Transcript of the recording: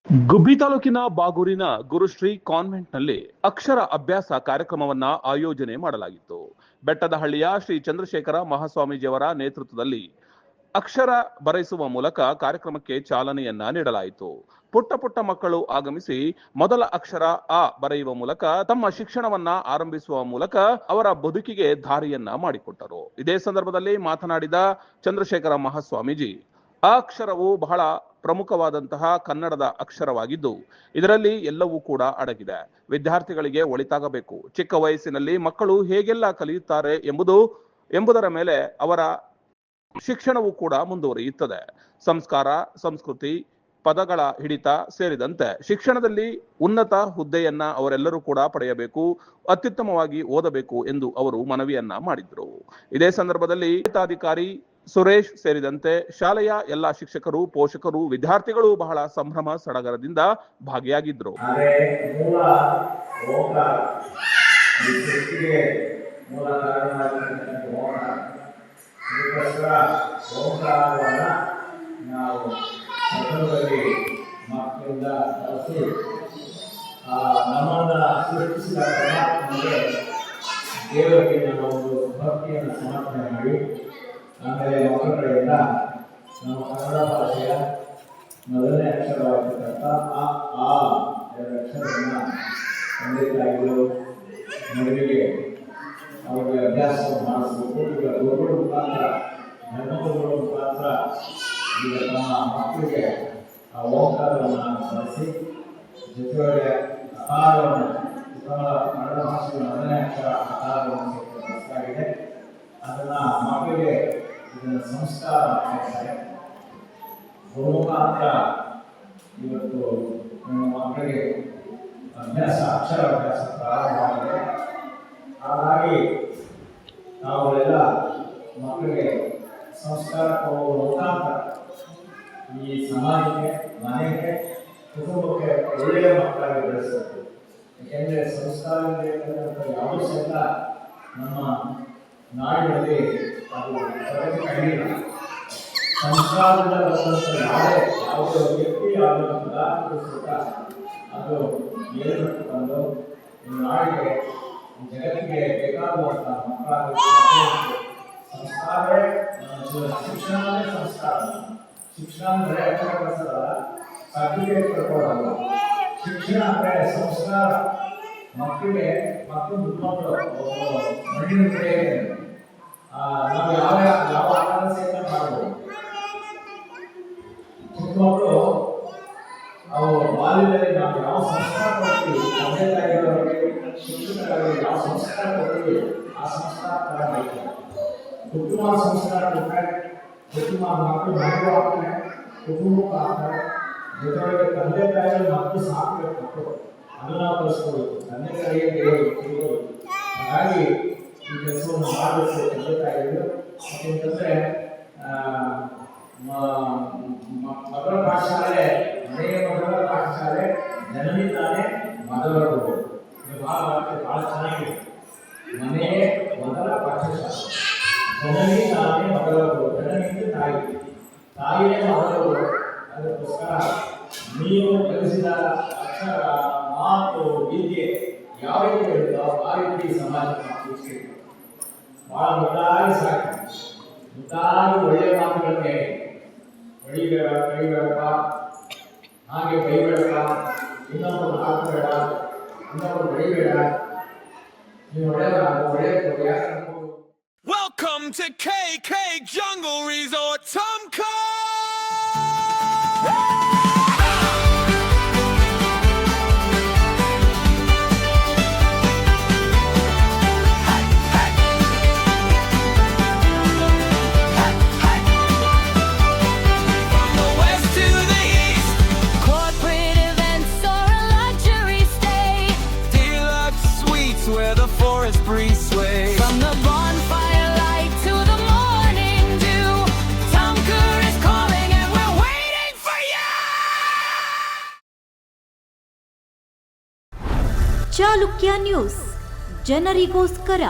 ಗುಬ್ಬಿ ತಾಲೂಕಿನ ಬಾಗೂರಿನ ಗುರುಶ್ರೀ ಕಾನ್ವೆಂಟ್ನಲ್ಲಿ ಅಕ್ಷರ ಅಭ್ಯಾಸ ಕಾರ್ಯಕ್ರಮವನ್ನ ಆಯೋಜನೆ ಮಾಡಲಾಗಿತ್ತು. ಬೆಟ್ಟದಹಳ್ಳಿಯ ಶ್ರೀ ಚಂದ್ರಶೇಖರ ಮಹಾಸ್ವಾಮೀಜಿಯವರ ನೇತೃತ್ವದಲ್ಲಿ ಅಕ್ಷರ ಬರೆಸುವ ಮೂಲಕ ಕಾರ್ಯಕ್ರಮಕ್ಕೆ ಚಾಲನೆಯನ್ನ ನೀಡಲಾಯಿತು. ಪುಟ್ಟ ಪುಟ್ಟ ಮಕ್ಕಳು ಆಗಮಿಸಿ ಮೊದಲ ಅಕ್ಷರ ಅ ಬರೆಯುವ ಮೂಲಕ ತಮ್ಮ ಶಿಕ್ಷಣವನ್ನ ಆರಂಭಿಸುವ ಮೂಲಕ ಅವರ ಬದುಕಿಗೆ ದಾರಿಯನ್ನ ಮಾಡಿಕೊಟ್ಟರು. ಇದೇ ಸಂದರ್ಭದಲ್ಲಿ ಮಾತನಾಡಿದ ಚಂದ್ರಶೇಖರ ಮಹಾಸ್ವಾಮೀಜಿ, ಆ ಅಕ್ಷರವು ಬಹಳ ಪ್ರಮುಖವಾದಂತಹ ಕನ್ನಡದ ಅಕ್ಷರವಾಗಿದ್ದು ಇದರಲ್ಲಿ ಎಲ್ಲವೂ ಕೂಡ ಅಡಗಿದೆ. ವಿದ್ಯಾರ್ಥಿಗಳಿಗೆ ಒಳಿತಾಗಬೇಕು. ಚಿಕ್ಕ ವಯಸ್ಸಿನಲ್ಲಿ ಮಕ್ಕಳು ಹೇಗೆಲ್ಲ ಕಲಿಯುತ್ತಾರೆ ಎಂಬುದರ ಮೇಲೆ ಅವರ ಶಿಕ್ಷಣವೂ ಕೂಡ ಮುಂದುವರಿಯುತ್ತದೆ. ಸಂಸ್ಕಾರ, ಸಂಸ್ಕೃತಿ, ಪದಗಳ ಹಿಡಿತ ಸೇರಿದಂತೆ ಶಿಕ್ಷಣದಲ್ಲಿ ಉನ್ನತ ಹುದ್ದೆಯನ್ನ ಅವರೆಲ್ಲರೂ ಕೂಡ ಪಡೆಯಬೇಕು, ಅತ್ಯುತ್ತಮವಾಗಿ ಓದಬೇಕು ಎಂದು ಅವರು ಮನವಿಯನ್ನ ಮಾಡಿದ್ರು. ಇದೇ ಸಂದರ್ಭದಲ್ಲಿ ಅಧಿಕಾರಿ ಸುರೇಶ್ ಸೇರಿದಂತೆ ಶಾಲೆಯ ಎಲ್ಲಾ ಶಿಕ್ಷಕರು, ಪೋಷಕರು, ವಿದ್ಯಾರ್ಥಿಗಳು ಬಹಳ ಸಂಭ್ರಮ ಸಡಗರದಿಂದ ಭಾಗಿಯಾಗಿದ್ರು. ದೇವರಿಗೆ ನಾವು ಒಂದು ಭಕ್ತಿಯನ್ನು ಸಮರ್ಪಣೆ ಮಾಡಿ ಆಮೇಲೆ ಮಕ್ಕಳ ಕಡೆಯಿಂದ ನಮ್ಮ ಕನ್ನಡ ಭಾಷೆಯ ಮೊದಲನೇ ಅಕ್ಷರವಾಗಿರ್ತಕ್ಕಂಥ ಆ ಎರಡು ಅಕ್ಷರವನ್ನು ತಂದೆ ತಾಯಿಗಳು ಮಗುವಿಗೆ ಅವರಿಗೆ ಅಭ್ಯಾಸವನ್ನು ಮಾಡಿಸಬೇಕು. ಈಗ ಗುರುಗಳ ಮುಖಾಂತರ, ಹೆಣ್ಮಕ್ಕಳುಗಳ ಮುಖಾಂತರ ಈಗ ನಮ್ಮ ಮಕ್ಕಳಿಗೆ ಆ ಓಂಕಾರವನ್ನು ಬಳಸಿ ಜೊತೆಗೆ ಅಕಾರವನ್ನು ಕನ್ನಡ ಭಾಷೆಯ ಮೊದಲನೇ ಅಕ್ಷರ ಅಕಾರವನ್ನು ಬಳಸಲಾಗಿದೆ. ಅದನ್ನ ಮಕ್ಕಳಿಗೆ ಇದನ್ನು ಸಂಸ್ಕಾರ ಮಾಡ್ತಾರೆ. ಮುಖಾಂತರ ಇವತ್ತು ನಮ್ಮ ಮಕ್ಕಳಿಗೆ ಅಕ್ಷರ ಅಭ್ಯಾಸ ಪ್ರಾರಂಭವಾಗಿದೆ. ಹಾಗಾಗಿ ನಾವೆಲ್ಲ ಮಕ್ಕಳಿಗೆ ಸಂಸ್ಕಾರ ಕೊಡುವ ಮುಖಾಂತರ ಈ ಸಮಾಜಕ್ಕೆ, ಮನೆಗೆ, ಕುಟುಂಬಕ್ಕೆ ಒಳ್ಳೆಯ ಮಕ್ಕಳಾಗಿ ಬೆಳೆಸಬೇಕು. ಯಾಕೆಂದರೆ ಸಂಸ್ಕಾರ ಯಾವುದೂ ಸಹಿತ ನಮ್ಮ ನಾಡಿನಲ್ಲಿ ಅದು ಪ್ರಗತಿ ಕಂಡಿಲ್ಲ. ಸಂಸ್ಕಾರದಿಂದ ಬರುವಂಥ ಯಾವುದೇ ವ್ಯಕ್ತಿ ಯಾವುದೋ ಪದಾರ್ಥಗಳು ಸಹಿತ ಅದು ಏರ್ಪಟ್ಟು ಬಂದು ನಾಡಿಗೆ, ಜಗತ್ತಿಗೆ ಬೇಕಾಗುವಂಥ ಮಕ್ಕಳಾಗಿ ಸಂಸ್ಕಾರವೇ ಶಿಕ್ಷಣವೇ ಸಂಸ್ಕಾರ. ಶಿಕ್ಷಣ ಅಂದರೆ ಸರ್ಟಿಫಿಕೇಟ್ ಕೊಡೋಲ್ಲ. ಶಿಕ್ಷಣ ಅಂದರೆ ಸಂಸ್ಕಾರ. ಮಕ್ಕಳಿಗೆ ಮಕ್ಕಳು ಮಣ್ಣಿನ ಕಡೆ ನಾವು ಯಾವ ಆಕಾರ ಸಹಿತ ಮಾಡಬಹುದು. ಚಿಕ್ಕ ಮಕ್ಕಳು ಅವು ಬಾಲ್ಯದಲ್ಲಿ ನಾವು ಯಾವ ಸಂಸ್ಕಾರ ಕೊಡ್ತೀವಿ, ತಂದೆ ತಾಯಿಗಳವರಿಗೆ, ಶಿಕ್ಷಕರಿಗೆ ಯಾವ ಸಂಸ್ಕಾರ ಕೊಡ್ತೀವಿ ಆ ಸಂಸ್ಕಾರ ತರ ಮಾಡ್ತಾರೆ. ಕುಟುಂಬ ಸಂಸ್ಕಾರ ಕೊಟ್ಟರೆ ಕುಟುಂಬ ಮಕ್ಕಳು ಮನೆಗೂ ಆಗ್ತಾರೆ, ಕುಟುಂಬಕ್ಕೂ ಆಗ್ತಾರೆ. ಜೊತೆಗೆ ತಂದೆ ತಾಯಿಗಳು ಮಕ್ಕಳು ಸಾಕಬೇಕು, ಮಕ್ಕಳು ಅದನ್ನ ಕಲಿಸ್ಕೊಳ್ಬೇಕು. ತಂದೆ ತಾಯಿಗೆ ದೇವರು. ಹಾಗಾಗಿ ಈ ಕೆಲಸವನ್ನು ಮಾಡಬೇಕು ತಂದೆ ತಾಯಿಗಳು. ಯಾಕೆಂತಂದ್ರೆ ಮಕ್ಕಳ ಪಾಠಶಾಲೆ, ಮನೆಯ ಮೊದಲ ಪಾಠಶಾಲೆ, ಜನನಿ ತಾನೇ ಮೊದಲ ಗುರು. ಬಹಳ ಚೆನ್ನಾಗಿದೆ. ಮನೆಯೇ ಮೊದಲ ಪಾಠಶಾಲೆ, ಜನನಿ ತಾನೇ ಮೊದಲ ಗುರು. ಜನನಿ ತಾಯಿ, ತಾಯಿಯೇ ಮೊದಲ ಗುರು. ಅದಕ್ಕೋಸ್ಕರ ನೀವು ಕಲಿಸಿದ ಅಕ್ಷರ, ಮಾತು, ವಿದ್ಯೆ ಯಾವ ರೀತಿ ಇರುತ್ತೋ ಆ ರೀತಿ ಸಮಾಜಕ್ಕೆ ತಿಳಿಸ್ಬೇಕು. ಬಹಳ ಮುದ್ದಾಗಿ ಸಾಕು, ಮುದ್ದಾಗಿ ಒಳ್ಳೆಯ ಮಾತುಗಳನ್ನು ಹೇಳಿ. ಕೈಬೇಡಪ್ಪ, ಹಾಗೆ ಬೈಬೇಡಪ್ಪ, ಇನ್ನೊಬ್ಬರು ಹಾಕಬೇಡ, ಇನ್ನೊಬ್ಬರು ಬೈಬೇಡ, ನೀವು ಒಳ್ಳೆಯ Welcome to KK Jungle Resort Tumco! Where the forest breeze sways, from the bonfire light to the morning dew, Tumca is calling and we're waiting for you. Chalukya news, ಜನರಿಗೋಸ್ಕರ.